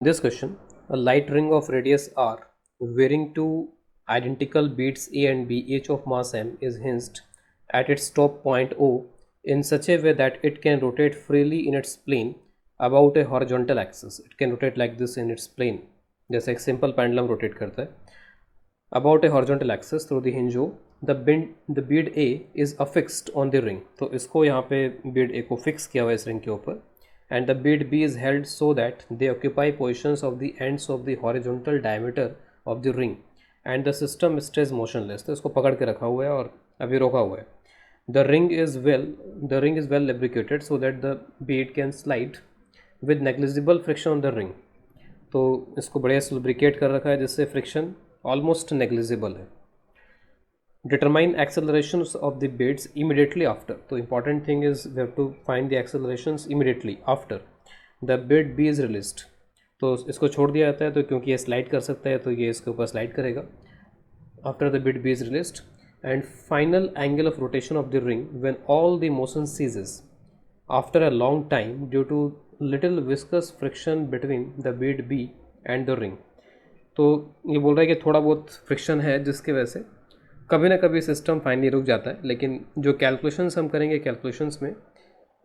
This question, a light ring of radius r varying two identical beads A and B each of mass m is hinged at its top point O in such a way that it can rotate freely in its plane about a horizontal axis. It can rotate like this in its plane. जैसे एक simple pendulum rotate करता है about a horizontal axis through the hinge O. The bead A is affixed on the ring. तो इसको यहाँ पे bead A को fix किया हुआ है इस ring के ऊपर. And the bead B is held so that they occupy positions of the ends of the horizontal diameter of the ring. And the system stays motionless. तो इसको पकड़ के रखा हुआ है और अभी रोका हुआ है. The ring is well lubricated so that the bead can slide with negligible friction on the ring. तो इसको बढ़िया से lubricate कर रखा है जिससे friction almost negligible है. Determine accelerations of the beads immediately after. तो important thing is we have to find the accelerations immediately after the bead B is released. तो इसको छोड़ दिया जाता है तो क्योंकि ये स्लाइड कर सकता है तो ये इसके ऊपर स्लाइड करेगा. After the bead B is released and final angle of rotation of the ring when all the motion ceases after a long time due to little viscous friction between the bead B and the ring. तो ये बोल रहा है कि थोड़ा बहुत friction है जिसकी वजह से कभी ना कभी सिस्टम फाइनली रुक जाता है, लेकिन जो कैलकुलेशंस हम करेंगे कैलकुलेशंस में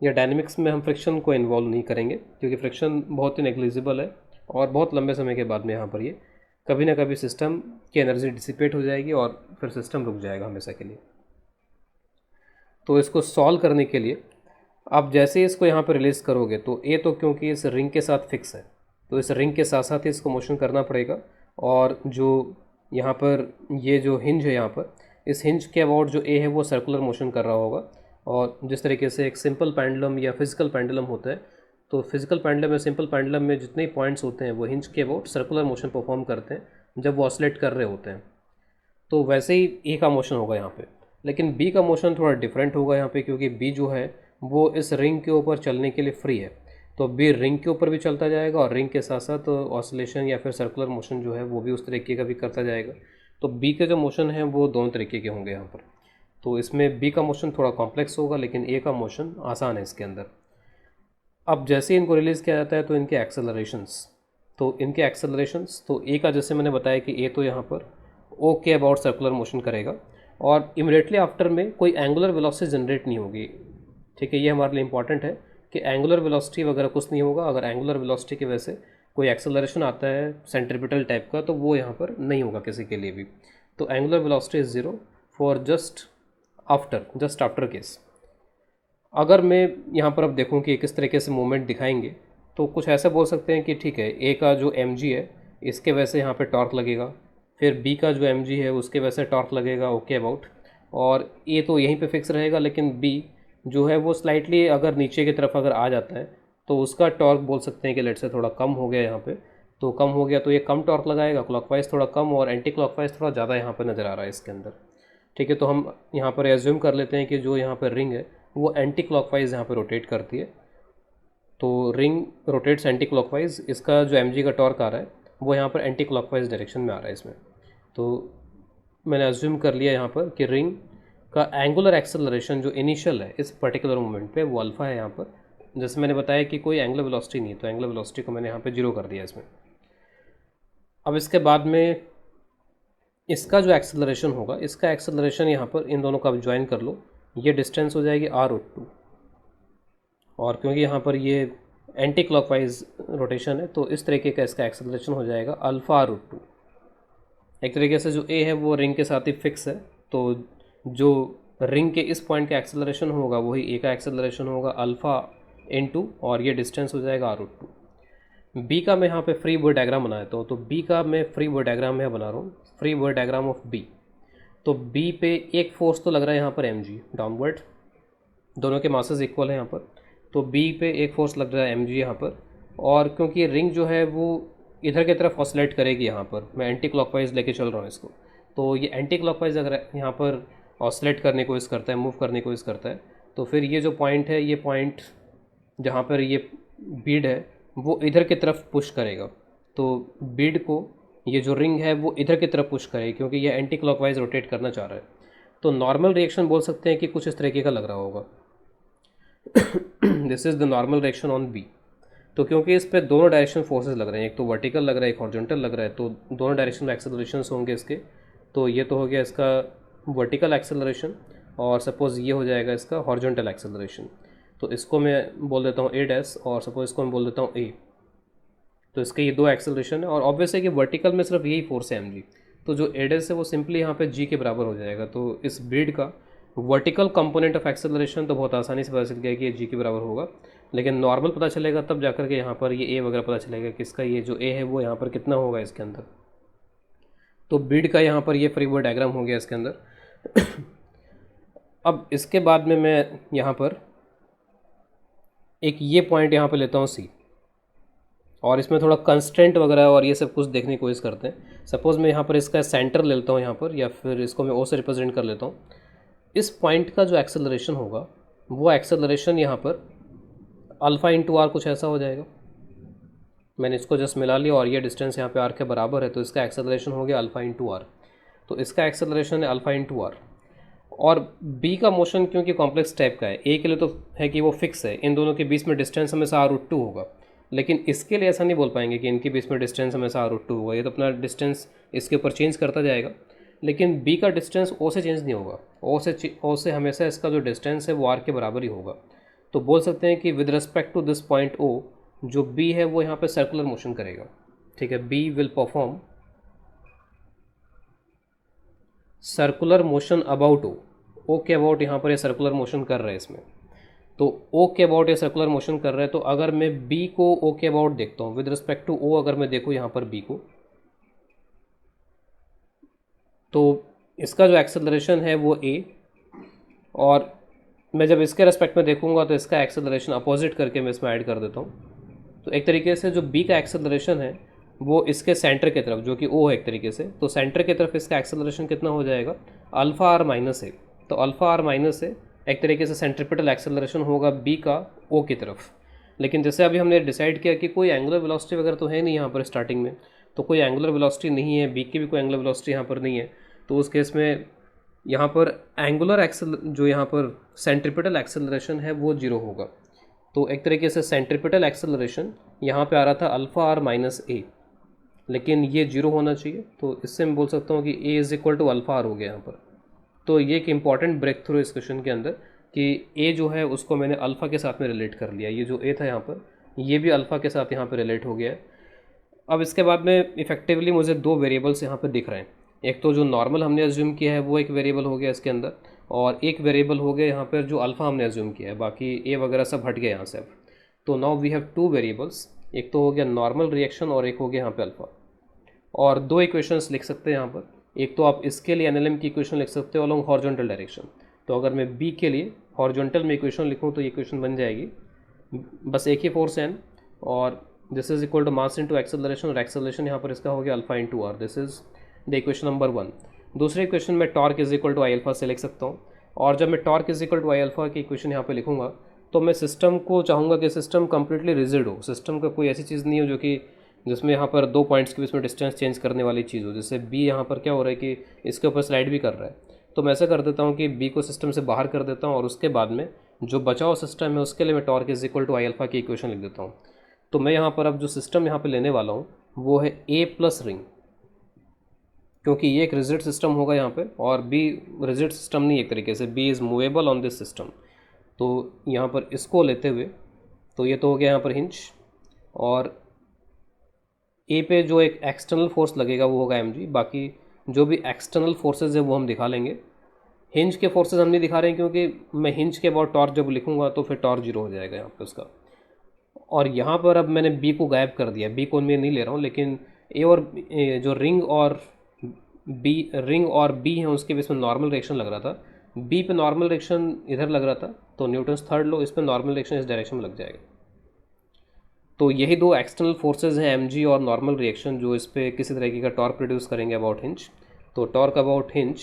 या डायनेमिक्स में हम फ्रिक्शन को इन्वॉल्व नहीं करेंगे क्योंकि फ्रिक्शन बहुत ही नेग्लिजिबल है और बहुत लंबे समय के बाद में यहाँ पर ये कभी ना कभी सिस्टम की एनर्जी डिसिपेट हो जाएगी और फिर सिस्टम रुक जाएगा हमेशा के लिए. तो इसको सॉल्व करने के लिए आप जैसे ही इसको यहाँ पर रिलीज़ करोगे तो ए तो क्योंकि इस रिंग के साथ फिक्स है तो इस रिंग के साथ साथ ही इसको मोशन करना पड़ेगा. और जो यहाँ पर ये जो हिंज है यहाँ पर इस हिंज के अबाउट जो ए है वो सर्कुलर मोशन कर रहा होगा. और जिस तरीके से एक सिंपल पेंडुलम या फिजिकल पेंडुलम होता है तो फिजिकल पेंडुलम या सिंपल पेंडुलम में जितने पॉइंट्स होते हैं वो हिंज के अबाउट सर्कुलर मोशन परफॉर्म करते हैं जब वो ऑसिलेट कर रहे होते हैं. तो वैसे ही ए का मोशन होगा यहाँ पे, लेकिन बी का मोशन थोड़ा डिफरेंट होगा यहाँ पे क्योंकि बी जो है वो इस रिंग के ऊपर चलने के लिए फ्री है. तो बी रिंग के ऊपर भी चलता जाएगा और रिंग के साथ साथ ऑसिलेशन या फिर सर्कुलर मोशन जो है वो भी उस तरीके का भी करता जाएगा. तो बी के जो मोशन है वो दोनों तरीके के होंगे यहाँ पर. तो इसमें बी का मोशन थोड़ा कॉम्प्लेक्स होगा लेकिन ए का मोशन आसान है इसके अंदर. अब जैसे ही इनको रिलीज़ किया जाता है तो इनके एक्सेलरेशंस तो ए का जैसे मैंने बताया कि ए तो यहाँ पर ओ के अबाउट सर्कुलर मोशन करेगा और इमिडिएटली आफ्टर में कोई एंगुलर वेलोसिटी जनरेट नहीं होगी. ठीक है, ये हमारे लिए इंपॉर्टेंट है कि एंगुलर वेलोसिटी वगैरह कुछ नहीं होगा. अगर एंगुलर वेलोसिटी की वजह से कोई एक्सेलरेशन आता है सेंट्रीपिटल टाइप का तो वो यहाँ पर नहीं होगा किसी के लिए भी. तो angular velocity is zero for just after case. अगर मैं यहाँ पर अब देखूँ कि किस तरीके से मूवमेंट दिखाएंगे तो कुछ ऐसा बोल सकते हैं कि ठीक है ए का जो एम जी है इसके वजह से यहाँ पर टॉर्क लगेगा, फिर बी का जो एम जी है उसके वजह से टॉर्क लगेगा ओके अबाउट, और ए तो यहीं पे फिक्स रहेगा लेकिन बी जो है वो स्लाइटली अगर नीचे की तरफ अगर आ जाता है तो उसका टॉर्क बोल सकते हैं कि लेट से थोड़ा कम हो गया यहाँ पे. तो कम हो गया तो ये कम टॉर्क लगाएगा, क्लॉकवाइज थोड़ा कम और एंटी क्लॉकवाइज थोड़ा ज़्यादा यहाँ पर नज़र आ रहा है इसके अंदर. ठीक है, तो हम यहाँ पर एज्यूम कर लेते हैं कि जो यहाँ पर रिंग है वो एंटी क्लॉकवाइज यहाँ पर रोटेट करती है. तो रिंग रोटेट्स एंटी क्लॉकवाइज, इसका जो एम का टॉर्क आ रहा है वो यहाँ पर एंटी क्लॉकवाइज डायरेक्शन में आ रहा है इसमें. तो मैंने एज्यूम कर लिया यहाँ पर कि रिंग का एंगुलर एक्सेलरेशन जो इनिशियल है इस पर्टिकुलर मोमेंट पे वो अल्फ़ा है यहाँ पर. जैसे मैंने बताया कि कोई एंगुलर वेलोसिटी नहीं है तो एंगुलर वेलोसिटी को मैंने यहाँ पे जीरो कर दिया इसमें. अब इसके बाद में इसका जो एक्सेलरेशन होगा इसका एक्सेलरेशन यहाँ पर इन दोनों का ज्वाइन कर लो, ये डिस्टेंस हो जाएगी r√2. और क्योंकि यहाँ पर ये एंटी क्लॉकवाइज रोटेशन है तो इस तरीके का इसका एक्सेलरेशन हो जाएगा अल्फ़ा r√2. एक तरीके से जो ए है वो रिंग के साथ ही फिक्स है तो जो रिंग के इस पॉइंट का एक्सेलरेशन होगा वही ए का एक्सेलरेशन होगा अल्फ़ा इनटू और ये डिस्टेंस हो जाएगा r√2. बी का मैं यहाँ पे फ्री बॉडी डायग्राम बनाया तो बी का मैं फ्री बॉडी डायग्राम में बना रहा हूँ, free body diagram of B. तो बी पे एक फोर्स तो लग रहा है यहाँ पर एम जी डाउनवर्ड, दोनों के मासेस इक्वल है यहाँ पर. तो बी पे एक फोर्स लग रहा है एम जी यहाँ पर, और क्योंकि रिंग जो है वो इधर की तरफ ऑसिलेट करेगी यहाँ पर, मैं एंटी क्लॉकवाइज लेके चल रहा हूँ इसको. तो ये एंटी क्लॉकवाइज अगर यहाँ पर ऑसिलेट करने की कोशिश करता है, मूव करने की कोशिश करता है, तो फिर ये जो पॉइंट है, ये पॉइंट जहाँ पर ये बीड है वो इधर की तरफ पुश करेगा. तो बीड को ये जो रिंग है वो इधर की तरफ पुश करेगी क्योंकि ये एंटी क्लॉकवाइज रोटेट करना चाह रहा है. तो नॉर्मल रिएक्शन बोल सकते हैं कि कुछ इस तरीके का लग रहा होगा. This is the normal reaction on B. तो क्योंकि इस पे दोनों डायरेक्शन फोर्सेस लग रहे हैं, एक तो वर्टिकल लग रहा है एक हॉरिजॉन्टल लग रहा है, तो दोनों डायरेक्शन में एक्सेलरेशंस होंगे इसके। तो ये तो हो गया इसका वर्टिकल एक्सेलरेशन, और सपोज़ ये हो जाएगा इसका हॉरिजॉन्टल एक्सेलरेशन। तो इसको मैं बोल देता हूँ ए डैश, और सपोज इसको मैं बोल देता हूँ ए। तो इसके ये दो एक्सेलरेशन है, और ऑब्वियस है कि वर्टिकल में सिर्फ यही फोर्स है mg। तो जो ए डैश है वो सिंपली यहाँ पे g के बराबर हो जाएगा। तो इस ब्रीड का वर्टिकल कंपोनेंट ऑफ एक्सेलरेशन तो बहुत आसानी से पता चल गया कि ये g के बराबर होगा, लेकिन नॉर्मल पता चलेगा तब जाकर के यहाँ पर ये a वगैरह पता चलेगा कि इसका ये जो a है वो यहाँ पर कितना होगा इसके अंदर। तो ब्रीड का यहाँ पर ये फ्री बॉडी डायग्राम हो गया इसके अंदर। अब इसके बाद में मैं यहाँ पर एक ये पॉइंट यहाँ पर लेता हूँ C, और इसमें थोड़ा कंस्ट्रेंट वगैरह और ये सब कुछ देखने की कोशिश करते हैं। सपोज़ मैं यहाँ पर इसका सेंटर ले लेता हूँ यहाँ पर, या फिर इसको मैं ओ से रिप्रेजेंट कर लेता हूँ। इस पॉइंट का जो एक्सेलरेशन होगा वो एक्सेलरेशन यहाँ पर अल्फ़ा इंटू आर कुछ ऐसा हो जाएगा। मैंने इसको जस्ट मिला लिया, और ये डिस्टेंस यहाँ पे आर के बराबर है, तो इसका एक्सेलरेशन हो गया अल्फ़ा इंटू आर। तो इसका एक्सेलरेशन है अल्फ़ा इंटू आर। और बी का मोशन क्योंकि कॉम्प्लेक्स टाइप का है, ए के लिए तो है कि वो फिक्स है, इन दोनों के बीच में डिस्टेंस हमेशा r√2 होगा, लेकिन इसके लिए ऐसा नहीं बोल पाएंगे कि इनके बीच में डिस्टेंस हमेशा r√2 होगा। ये तो अपना डिस्टेंस इसके ऊपर चेंज करता जाएगा, लेकिन बी का डिस्टेंस ओ से चेंज नहीं होगा। ओ से हमेशा इसका जो डिस्टेंस है वो आर के बराबर ही होगा। तो बोल सकते हैं कि with respect to this point O, जो बी है वो यहाँ पे सर्कुलर मोशन करेगा। ठीक है, be will perform circular motion about O. O के अबाउट यहाँ पर ये सर्कुलर मोशन कर रहा है इसमें, तो ओ के अबाउट ये सर्कुलर मोशन कर रहा है। तो अगर मैं बी को ओ के अबाउट देखता हूँ विद रिस्पेक्ट टू ओ, अगर मैं देखूँ यहाँ पर बी को, तो इसका जो एक्सेलरेशन है वो ए, और मैं जब इसके रेस्पेक्ट में देखूंगा तो इसका एक्सेलरेशन अपोजिट करके मैं इसमें ऐड कर देता हूँ। तो एक तरीके से जो बी का एक्सेलरेशन है वो इसके सेंटर की तरफ, जो कि ओ है एक तरीके से, तो सेंटर की तरफ इसका एक्सेलरेशन कितना हो जाएगा, अल्फ़ा आर माइनस ए। तो अल्फ़ा आर माइनस ए एक तरीके से सेंट्रिपिटल एक्सेलरेशन होगा बी का ओ की तरफ। लेकिन जैसे अभी हमने डिसाइड किया कि कोई एंगुलर वेलोसिटी वगैरह तो है नहीं यहाँ पर स्टार्टिंग में, तो कोई एंगुलर वेलोसिटी नहीं है, बी की भी कोई एंगुलर वेलोसिटी यहाँ पर नहीं है, तो उस केस में यहाँ पर एंगुलर एक्सेल जो यहाँ पर सेंट्रिपिटल एक्सेलरेशन है वो जीरो होगा। तो एक तरीके से सेंट्रिपिटल एक्सेलरेशन यहाँ पे आ रहा था अल्फ़ा आर माइनस ए, लेकिन ये जीरो होना चाहिए। तो इससे मैं बोल सकता हूँ कि a is equal to alpha r हो गया यहाँ पर। तो ये एक इंपॉर्टेंट ब्रेक थ्रू इस क्वेश्चन के अंदर कि ए जो है उसको मैंने अल्फ़ा के साथ में रिलेट कर लिया। ये जो ए था यहाँ पर, ये भी अल्फ़ा के साथ यहाँ पर रिलेट हो गया है। अब इसके बाद में इफेक्टिवली मुझे दो वेरिएबल्स यहाँ पर दिख रहे हैं। एक तो जो नॉर्मल हमने अज्यूम किया है वो एक वेरिएबल हो गया इसके अंदर, और एक वेरिएबल हो गया यहाँ पर जो अल्फ़ा हमने अज्यूम किया है, बाकी ए वगैरह सब हट गया यहाँ से अब। तो now we have two variables, एक तो हो गया नॉर्मल रिएक्शन और एक हो गया यहाँ पे अल्फ़ा। और दो इक्वेशंस लिख सकते हैं यहाँ पर, एक तो आप इसके लिए एनएलएम की इक्वेशन लिख सकते हो अलोंग हॉरिजॉन्टल डायरेक्शन। तो अगर मैं बी के लिए हॉरिजॉन्टल में इक्वेशन लिखूँ तो ये इक्वेशन बन जाएगी, बस एक ही फोर्स एन, और this is equal to mass into acceleration, और एक्सेलरेशन यहाँ पर इसका हो गया alpha into R. This is the equation number 1। दूसरे इक्वेशन में torque is equal to I alpha से लिख सकता हूँ, और जब मैं torque is equal to I alpha की इक्वेशन यहाँ पे लिखूँगा तो मैं सिस्टम को चाहूँगा कि सिस्टम कंप्लीटली रिजिड हो, सिस्टम का कोई ऐसी चीज़ नहीं हो जो कि जिसमें यहाँ पर दो पॉइंट्स के बीच में डिस्टेंस चेंज करने वाली चीज़ हो। जैसे बी यहाँ पर क्या हो रहा है कि इसके ऊपर स्लाइड भी कर रहा है, तो मैं ऐसा कर देता हूँ कि बी को सिस्टम से बाहर कर देता हूँ, और उसके बाद में जो बचा हुआ सिस्टम है उसके लिए मैं torque is equal to I alpha की इक्वेशन लिख देता हूँ। तो मैं यहाँ पर अब जो सिस्टम यहाँ पर लेने वाला हूँ वो है ए प्लस रिंग, क्योंकि ये एक रिजिड सिस्टम होगा यहाँ पे, और बी रिजिड सिस्टम नहीं, एक तरीके से B is movable on this system. तो यहाँ पर इसको लेते हुए, तो ये तो हो गया यहाँ पर हिंज, और ए पे जो एक एक्सटर्नल फोर्स लगेगा वो होगा mg। बाकी जो भी एक्सटर्नल फोर्सेज है वो हम दिखा लेंगे। हिंज के फोर्सेज हम नहीं दिखा रहे हैं क्योंकि मैं हिंज के अबाउट टॉर्क जब लिखूंगा तो फिर टॉर्क जीरो हो जाएगा यहाँ पे उसका। और यहाँ पर अब मैंने बी को गायब कर दिया, बी को मैं नहीं ले रहा हूँ, लेकिन ए और जो रिंग और बी हैं उसके बीच में नॉर्मल रिएक्शन लग रहा था। बी पे नॉर्मल रिएक्शन इधर लग रहा था, तो न्यूटन्स थर्ड लॉ, इस पर नॉर्मल रिएक्शन इस डायरेक्शन में लग जाएगा। तो यही दो एक्सटर्नल फोर्सेज हैं mg और नॉर्मल रिएक्शन, जो इस पर किसी तरीके का टॉर्क प्रोड्यूस करेंगे अबाउट हिंज। तो torque about hinge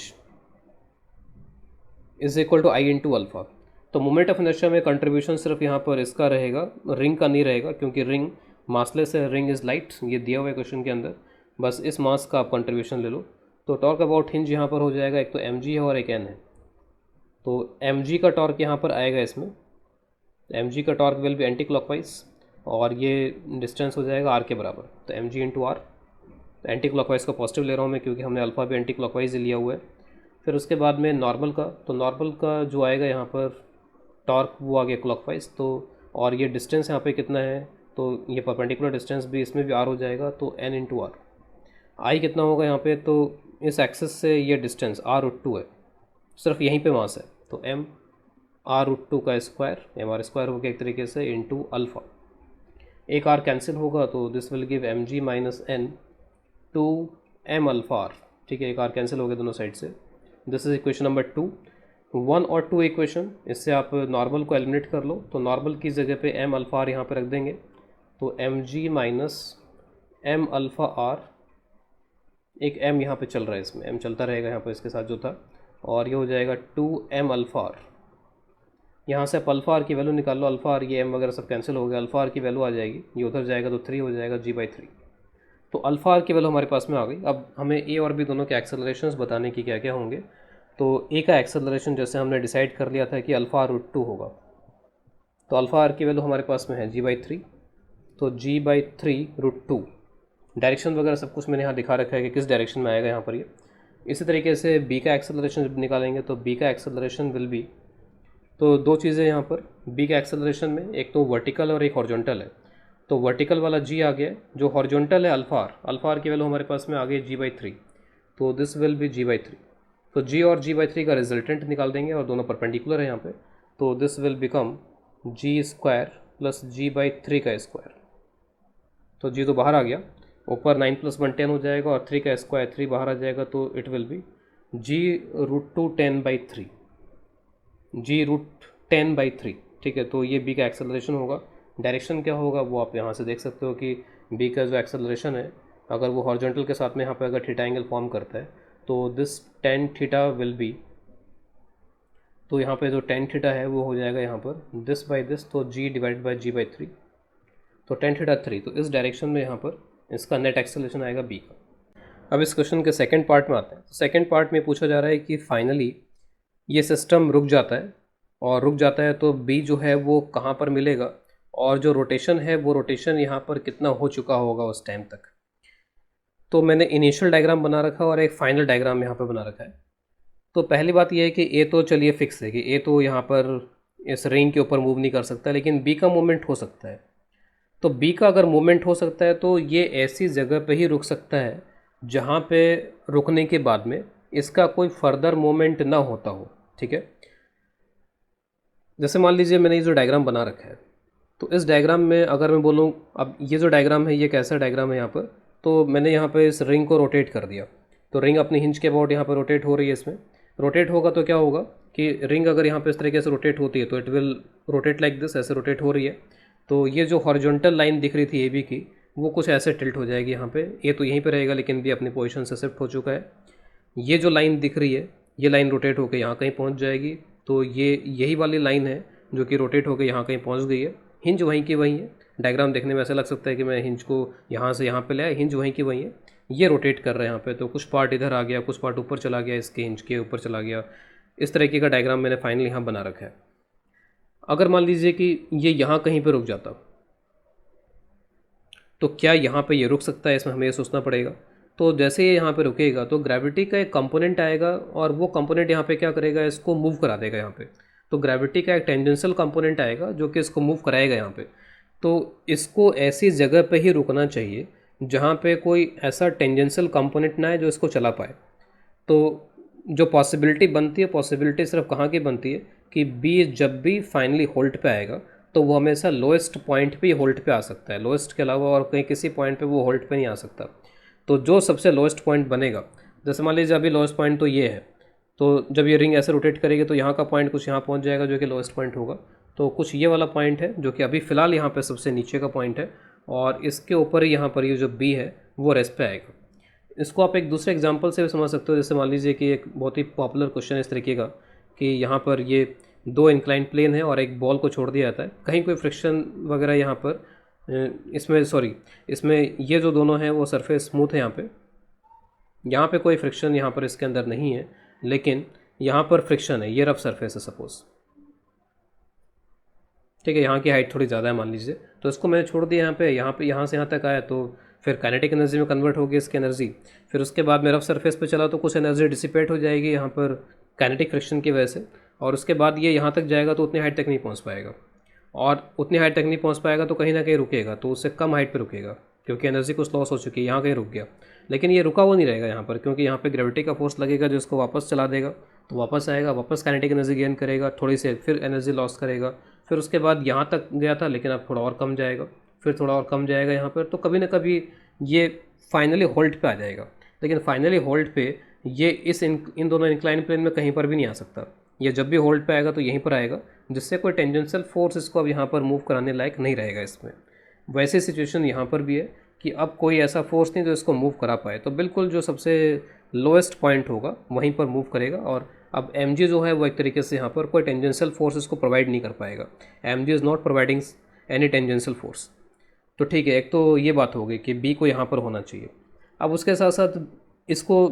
is equal to I into alpha. तो मोमेंट ऑफ इनर्शिया में कंट्रीब्यूशन सिर्फ यहाँ पर इसका रहेगा, रिंग का नहीं रहेगा, क्योंकि रिंग मासलेस है, रिंग इज़ लाइट, ये दिया हुआ है क्वेश्चन के अंदर। बस इस मास का आप कंट्रीब्यूशन ले लो। तो टॉर्क अबाउट हिंज यहाँ पर हो जाएगा, एक तो mg है और एक n है। तो mg का टॉर्क यहाँ पर आएगा इसमें, mg का torque will be anti clockwise, और ये डिस्टेंस हो जाएगा r के बराबर, तो mg इंटू आर। तो एंटी क्लॉकवाइज का पॉजिटिव ले रहा हूँ मैं क्योंकि हमने अल्फ़ा भी एंटी क्लॉकवाइज लिया हुआ है। फिर उसके बाद में नॉर्मल का, तो नॉर्मल का जो आएगा यहाँ पर टॉर्क वो आ गया क्लॉकवाइज, तो और ये डिस्टेंस यहाँ पे कितना है, तो ये परपेंडिकुलर डिस्टेंस भी इसमें भी r हो जाएगा, तो n इंटू आर। आई कितना होगा यहाँ पे, तो इस एक्सेस से ये डिस्टेंस r√2 है, सिर्फ यहीं पे मास है, तो m r√2 का स्क्वायर, mr² हो गया एक तरीके से, इंटू अल्फ़ा। एक r कैंसिल होगा तो this will give mg minus n two m alpha r। ठीक है, एक r कैंसिल हो गया दोनों साइड से। This is equation number 2। 1 और 2 इक्वेशन, इससे आप नॉर्मल को एलिमिनेट कर लो, तो नॉर्मल की जगह पे m अल्फ़ा r यहाँ पे रख देंगे, तो mg minus m alpha r, एक m यहाँ पे चल रहा है, इसमें m चलता रहेगा यहाँ पर इसके साथ जो था, और ये हो जाएगा 2m अल्फ़ा r। यहाँ से आप अल्फ़ा आर की वैल्यू निकाल लो, अल्फ़ा आर ये m वगैरह सब कैंसिल हो गया, अल्फ़ा आर की वैल्यू आ जाएगी, ये उधर जाएगा तो 3 हो जाएगा g/3। तो अल्फ़ा आर की वैल्यू हमारे पास में आ गई। अब हमें ए और बी दोनों के एक्सेलरेशंस बताने की क्या क्या होंगे। तो ए का एक्सेलरेशन जैसे हमने डिसाइड कर लिया था कि अल्फ़ा r√2 होगा, तो अल्फ़ा आर की वैल्यू हमारे पास में है g/3, तो g/3√2। डायरेक्शन वगैरह सब कुछ मैंने यहाँ दिखा रखा है कि किस डायरेक्शन में आएगा यहाँ पर ये। इसी तरीके से बी का एक्सेलरेशन जब निकालेंगे तो बी का एक्सेलरेशन विल बी, तो दो चीज़ें यहाँ पर बी के एक्सेलरेशन में, एक तो वर्टिकल और एक हॉरिजॉन्टल है। तो वर्टिकल वाला जी आ गया, जो हॉरिजॉन्टल है अल्फ़ा आर की वैल्यू हमारे पास में आ गई g/3, तो दिस विल बी g/3। तो जी और g/3 का रिजल्टेंट निकाल देंगे और दोनों परपेंडिकुलर है यहाँ पे, तो this will become g² plus g/3 का स्क्वायर। तो जी तो बाहर आ गया, ऊपर 9 + 1 10 हो जाएगा और 3 का स्क्वायर 3 बाहर आ जाएगा, तो it will be g√2 10/3, g√10/3। ठीक है, तो ये बी का एक्सेलरेशन होगा। डायरेक्शन क्या होगा वो आप यहाँ से देख सकते हो कि बी का जो एक्सेलरेशन है, अगर वो हॉरिजॉन्टल के साथ में यहाँ पे अगर थीटा एंगल फॉर्म करता है तो this tan theta will be, तो यहाँ पे जो tan थीटा है वो हो जाएगा यहाँ पर दिस बाई दिस, तो g/g/3, तो tan थीटा 3। तो इस डायरेक्शन में यहाँ पर इसका नेट एक्सेलरेशन आएगा बी का। अब इस क्वेश्चन के सेकेंड पार्ट में आते हैं। तो सेकेंड पार्ट में पूछा जा रहा है कि फाइनली ये सिस्टम रुक जाता है, और रुक जाता है तो बी जो है वो कहाँ पर मिलेगा, और जो रोटेशन है वो रोटेशन यहाँ पर कितना हो चुका होगा उस टाइम तक। तो मैंने इनिशियल डायग्राम बना रखा है और एक फाइनल डायग्राम यहाँ पर बना रखा है। तो पहली बात यह है कि ए तो चलिए फिक्स है कि ए तो यहाँ पर इस रिंग के ऊपर मूव नहीं कर सकता, लेकिन बी का मूवमेंट हो सकता है। तो बी का अगर मूवमेंट हो सकता है तो ये ऐसी जगह पे ही रुक सकता है जहाँ पे रुकने के बाद में इसका कोई फर्दर मूवमेंट ना होता हो। ठीक है, जैसे मान लीजिए मैंने ये जो डायग्राम बना रखा है, तो इस डायग्राम में अगर मैं बोलूँ, अब ये जो डायग्राम है ये कैसा डायग्राम है यहाँ पर, तो मैंने यहाँ पे इस रिंग को रोटेट कर दिया, तो रिंग अपनी हिंज के अबाउट यहाँ पर रोटेट हो रही है। इसमें रोटेट होगा तो क्या होगा कि रिंग अगर यहाँ पे इस तरीके से रोटेट होती है तो it will rotate like this, ऐसे रोटेट हो रही है। तो ये जो हॉरिजॉन्टल लाइन दिख रही थी ए बी की, वो कुछ ऐसे टिल्ट हो जाएगी यहाँ पे। ए तो यहीं पे रहेगा लेकिन बी अपनी पोजीशन से शिफ्ट हो चुका है। ये जो लाइन दिख रही है, ये लाइन रोटेट होकर यहाँ कहीं पहुँच जाएगी, तो ये यही वाली लाइन है जो कि रोटेट होकर यहाँ कहीं पहुँच गई है। हिंज वहीं की वहीं है। डायग्राम देखने में ऐसा लग सकता है कि मैं हिंज को यहाँ से यहाँ पे ले आया, हिंज वहीं की वहीं है। ये रोटेट कर रहे हैं यहाँ पे, तो कुछ पार्ट इधर आ गया, कुछ पार्ट ऊपर चला गया, इसके हिंज के ऊपर चला गया। इस तरीके का डायग्राम मैंने फाइनली यहाँ बना रखा है। अगर मान लीजिए कि ये यहाँ कहीं पे रुक जाता, तो क्या यहाँ पे ये रुक सकता है, इसमें हमें ये सोचना पड़ेगा। तो जैसे ये यहाँ पे रुकेगा तो ग्रेविटी का एक कंपोनेंट आएगा, और वो कंपोनेंट यहाँ पे क्या करेगा, इसको मूव करा देगा यहाँ पे। तो ग्रेविटी का एक टेंजेंशियल कंपोनेंट आएगा जो कि इसको मूव कराएगा यहाँ पे। तो इसको ऐसी जगह पे ही रुकना चाहिए जहाँ पे कोई ऐसा टेंजेंशियल कंपोनेंट ना है जो इसको चला पाए। तो जो पॉसिबिलिटी बनती है, पॉसिबिलिटी सिर्फ कहाँ की बनती है कि बी जब भी फाइनली होल्ट पे आएगा तो वो हमेशा लोएस्ट पॉइंट पे ही होल्ट पे आ सकता है, लोएस्ट के अलावा और कहीं किसी पॉइंट पे वो होल्ट पे नहीं आ सकता। तो जो सबसे लोएस्ट पॉइंट बनेगा, जैसे मान लीजिए अभी लोएस्ट पॉइंट तो ये है, तो जब ये रिंग ऐसे रोटेट करेगी तो यहाँ का पॉइंट कुछ यहाँ पहुँच जाएगा जो कि लोएस्ट पॉइंट होगा। तो कुछ ये वाला पॉइंट है जो कि अभी फ़िलहाल यहाँ पर सबसे नीचे का पॉइंट है, और इसके ऊपर ही यहाँ पर ये जो बी है वो रेस्ट पे आएगा। इसको आप एक दूसरे एग्जांपल से भी समझ सकते हो। जैसे मान लीजिए कि एक बहुत ही पॉपुलर क्वेश्चन इस तरीके का कि यहाँ पर ये दो इंक्लाइन प्लेन है और एक बॉल को छोड़ दिया जाता है, कहीं कोई फ्रिक्शन वगैरह यहाँ पर इसमें ये जो दोनों हैं वो सरफेस स्मूथ है, यहाँ पे कोई फ्रिक्शन यहाँ पर इसके अंदर नहीं है, लेकिन यहाँ पर फ्रिक्शन है, ये रफ सरफेस है सपोज। ठीक है, यहाँ की हाइट थोड़ी ज़्यादा है मान लीजिए, तो इसको मैंने छोड़ दिया यहाँ से यहाँ तक आया, तो फिर काइनेटिक एनर्जी में कन्वर्ट होगी इसकी एनर्जी। फिर उसके बाद मैं रफ सरफेस पे चला तो कुछ एनर्जी डिसिपेट हो जाएगी यहाँ पर काइनेटिक फ्रिक्शन की वजह से, और उसके बाद ये यहाँ तक जाएगा तो उतनी हाइट तक नहीं पहुँच पाएगा, और उतनी हाइट तक नहीं पहुँच पाएगा तो कहीं ना कहीं रुकेगा, तो उससे कम हाइट पर रुकेगा क्योंकि एनर्जी कुछ लॉस हो चुकी है, यहाँ कहीं रुक गया। लेकिन ये रुका हुआ नहीं रहेगा यहाँ पर, क्योंकि यहाँ पे ग्रेविटी का फोर्स लगेगा जो इसको वापस चला देगा, तो वापस आएगा, वापस काइनेटिक एनर्जी गेन करेगा थोड़ी सी, फिर एनर्जी लॉस करेगा, फिर उसके बाद यहाँ तक गया था लेकिन अब थोड़ा और कम जाएगा, फिर थोड़ा और कम जाएगा यहाँ पर, तो कभी ना कभी ये फाइनली होल्ड पे आ जाएगा। लेकिन फाइनली होल्ड पे ये इन दोनों इंक्लाइन प्लेन में कहीं पर भी नहीं आ सकता, ये जब भी होल्ड पे आएगा तो यहीं पर आएगा, जिससे कोई टेंजेंशियल फोर्स इसको अब यहाँ पर मूव कराने लायक नहीं रहेगा इसमें। वैसी सिचुएशन यहाँ पर भी है कि अब कोई ऐसा फोर्स नहीं जो इसको मूव करा पाए, तो बिल्कुल जो सबसे लोएस्ट पॉइंट होगा वहीं पर मूव करेगा। और अब एम जो है वो एक तरीके से यहाँ पर कोई टेंजेंशियल फोर्स इसको प्रोवाइड नहीं कर पाएगा, M is not providing any tangential force. तो ठीक है, एक तो ये बात हो गई कि बी को यहाँ पर होना चाहिए। अब उसके साथ साथ इसको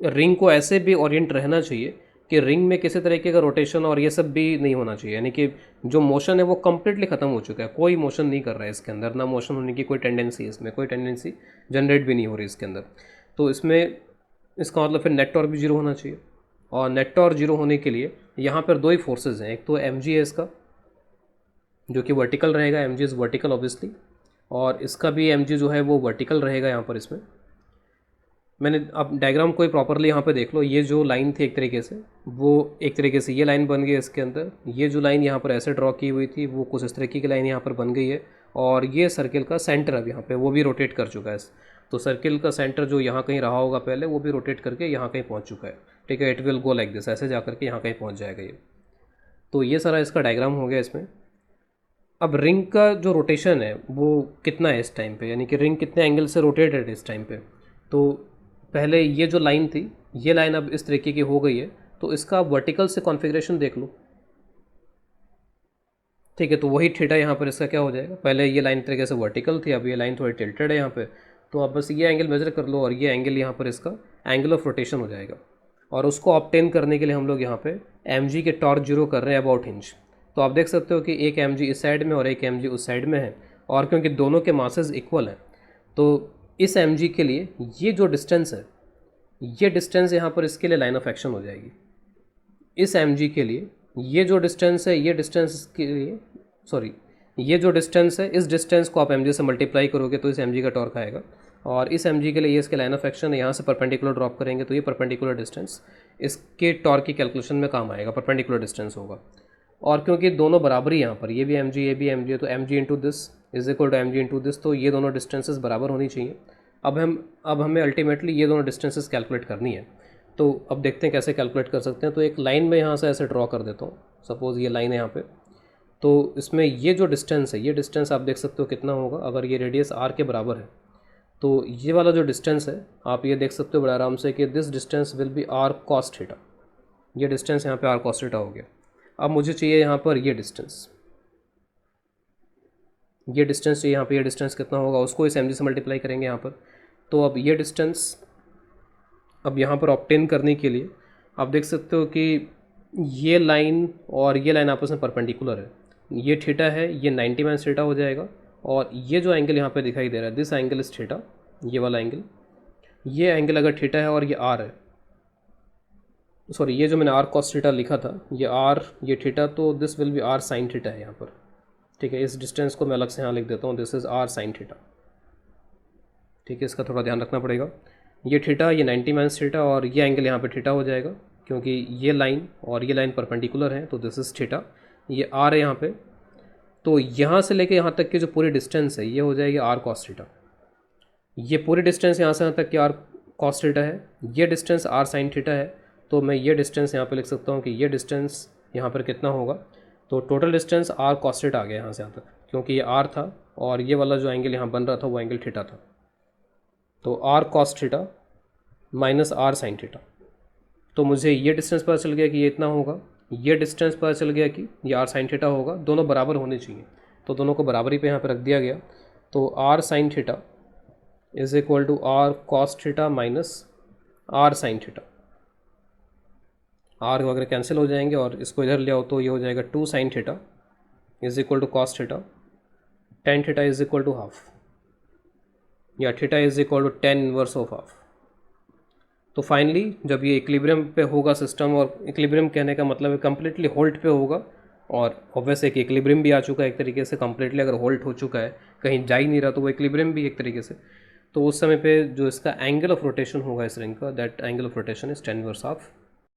रिंग को ऐसे भी ओरिएंट रहना चाहिए कि रिंग में किसी तरीके का रोटेशन और ये सब भी नहीं होना चाहिए, यानी कि जो मोशन है वो कम्प्लीटली ख़त्म हो चुका है, कोई मोशन नहीं कर रहा है इसके अंदर, ना मोशन होने की कोई टेंडेंसी, इसमें कोई टेंडेंसी जनरेट भी नहीं हो रही इसके अंदर। तो इसमें इसका मतलब फिर नेट टॉर्क भी जीरो होना चाहिए, और नेट टॉर्क जीरो होने के लिए यहाँ पर दो ही फोर्सेज हैं, एक तो एम है इसका जो कि वर्टिकल रहेगा, एम इज़ वर्टिकल ऑब्वियसली, और इसका भी एम जो है वो वर्टिकल रहेगा यहाँ पर। इसमें मैंने अब डायग्राम कोई प्रॉपरली यहाँ पे देख लो, ये जो लाइन थी एक तरीके से, वो एक तरीके से ये लाइन बन गई इसके अंदर, ये जो लाइन यहाँ पर ऐसे ड्रॉ की हुई थी वो कुछ इस तरीके की लाइन यहाँ पर बन गई है, और ये सर्किल का सेंटर अब यहाँ पे वो भी रोटेट कर चुका है। तो सर्किल का सेंटर जो यहाँ कहीं रहा होगा पहले वो भी रोटेट करके यहाँ कहीं पहुँच चुका है, ठीक है, it will go like this, ऐसे जा करके यहाँ कहीं पहुँच जाएगा ये। तो ये सारा इसका डायग्राम हो गया इसमें। अब रिंग का जो रोटेशन है वो कितना है इस टाइम पे, यानी कि रिंग कितने एंगल से रोटेटेड है इस टाइम पे। तो पहले ये जो लाइन थी, ये लाइन अब इस तरीके की हो गई है, तो इसका वर्टिकल से कॉन्फ़िगरेशन देख लो, ठीक है। तो वही थीटा यहाँ पर इसका क्या हो जाएगा, पहले ये लाइन तरीके से वर्टिकल थी, अब ये लाइन थोड़ी टिल्टेड है यहाँ पे, तो अब बस ये एंगल मेजर कर लो और ये एंगल यहाँ पर इसका एंगल ऑफ रोटेशन हो जाएगा। और उसको ऑब्टेन करने के लिए हम लोग यहाँ पे एम के टॉर्क जीरो कर रहे हैं अबाउट हिंज। तो आप देख सकते हो कि एक एम इस साइड में और एक एम उस साइड में है, और क्योंकि दोनों के मासेस इक्वल हैं तो इस एम के लिए ये जो डिस्टेंस है, ये डिस्टेंस यहाँ पर इसके लिए लाइन ऑफ एक्शन हो जाएगी। इस एम के लिए ये जो डिस्टेंस है, ये डिस्टेंस के लिए सॉरी ये जो डिस्टेंस है, इस डिस्टेंस को आप एम से मल्टीप्लाई करोगे तो इस एम का टॉर्क आएगा, और इस एम के लिए ये इसके लाइन ऑफ एक्शन है, यहाँ से परपेंडिकुलर ड्रॉप करेंगे तो ये परपेंडिकुलर डिस्टेंस इसके टॉर्क की कैलकुलेशन में काम आएगा, परपेंडिकुलर डिस्टेंस होगा। और क्योंकि दोनों बराबर ही यहाँ पर, ये भी एम ये भी एम तो M into this is equal to M into this, तो ये दोनों डिस्टेंसेस बराबर होनी चाहिए। अब हमें अल्टीमेटली ये दोनों डिस्टेंसेस कैलकुलेट करनी है। तो अब देखते हैं कैसे कैलकुलेट कर सकते हैं। तो एक लाइन में यहाँ से ऐसे ड्रॉ कर देता हूँ, सपोज़ ये लाइन है यहाँ पे, तो इसमें ये जो डिस्टेंस है, ये डिस्टेंस आप देख सकते हो कितना होगा, अगर ये रेडियस आर के बराबर है तो ये वाला जो डिस्टेंस है आप ये देख सकते हो बड़े आराम से कि this distance will be R cos theta, ये डिस्टेंस यहाँ पे आर कॉस थीटा हो गया। अब मुझे चाहिए यहाँ पर ये डिस्टेंस चाहिए यहाँ पे, ये डिस्टेंस कितना होगा उसको इस एम से मल्टीप्लाई करेंगे यहाँ पर। तो अब ये डिस्टेंस अब यहाँ पर ऑब्टेन करने के लिए आप देख सकते हो कि ये लाइन और ये लाइन आपस में परपेंडिकुलर है, ये थीटा है, ये 90 माइनस थीटा हो जाएगा, और ये जो एंगल यहाँ पे दिखाई दे रहा है दिस एंगल इज थीटा, ये वाला एंगल, ये एंगल अगर थीटा है और ये आर है, सॉरी ये जो मैंने आर कॉस थीटा लिखा था, ये आर ये थीटा, तो this will be R sine theta है यहाँ पर, ठीक है। इस डिस्टेंस को मैं अलग से यहाँ लिख देता हूँ, this is R sine theta, ठीक है, इसका थोड़ा ध्यान रखना पड़ेगा। ये थीटा, ये 90 माइनस थीटा, और ये एंगल यहाँ पे थीटा हो जाएगा क्योंकि ये लाइन और ये लाइन परपेंडिकुलर है, तो दिस इज़ थीटा, ये आर है यहाँ पे। तो यहाँ से लेके यहाँ तक की जो पूरी डिस्टेंस है ये हो जाएगी आर कॉस थीटा, ये पूरी डिस्टेंस यहाँ से यहाँ तक की आर कॉस थीटा है, ये डिस्टेंस आर साइन थीटा है। तो मैं ये डिस्टेंस यहाँ पे लिख सकता हूँ कि ये डिस्टेंस यहाँ पर कितना होगा, तो total distance R cos theta आ गया यहाँ से यहाँ तक, क्योंकि ये आर था और ये वाला जो एंगल यहाँ बन रहा था वो एंगल थीटा था। तो R cos theta minus R sine theta, तो मुझे ये डिस्टेंस पता चल गया कि ये इतना होगा, ये डिस्टेंस पता चल गया कि ये आर साइन थीटा होगा, दोनों बराबर होने चाहिए, तो दोनों को बराबरी पे यहाँ पे रख दिया गया। तो R sine theta is equal to R cos theta minus R sine theta, R वगैरह कैंसिल हो जाएंगे और इसको इधर ले आओ तो ये हो जाएगा 2 sine theta is equal to cos theta, tan theta is equal to half, या theta is equal to tan inverse of half. तो फाइनली जब ये इक्विलिब्रियम पे होगा सिस्टम, और इक्विलिब्रियम कहने का मतलब है कम्प्लीटली होल्ड पे होगा, और ऑब्वियस एक इक्विलिब्रियम भी आ चुका है एक तरीके से कम्प्लीटली, अगर होल्ड हो चुका है कहीं जा ही नहीं रहा तो वो इक्विलिब्रियम भी एक तरीके से। तो उस समय पे जो इसका एंगल ऑफ रोटेशन होगा इस रिंग का, that angle of rotation is ten inverse of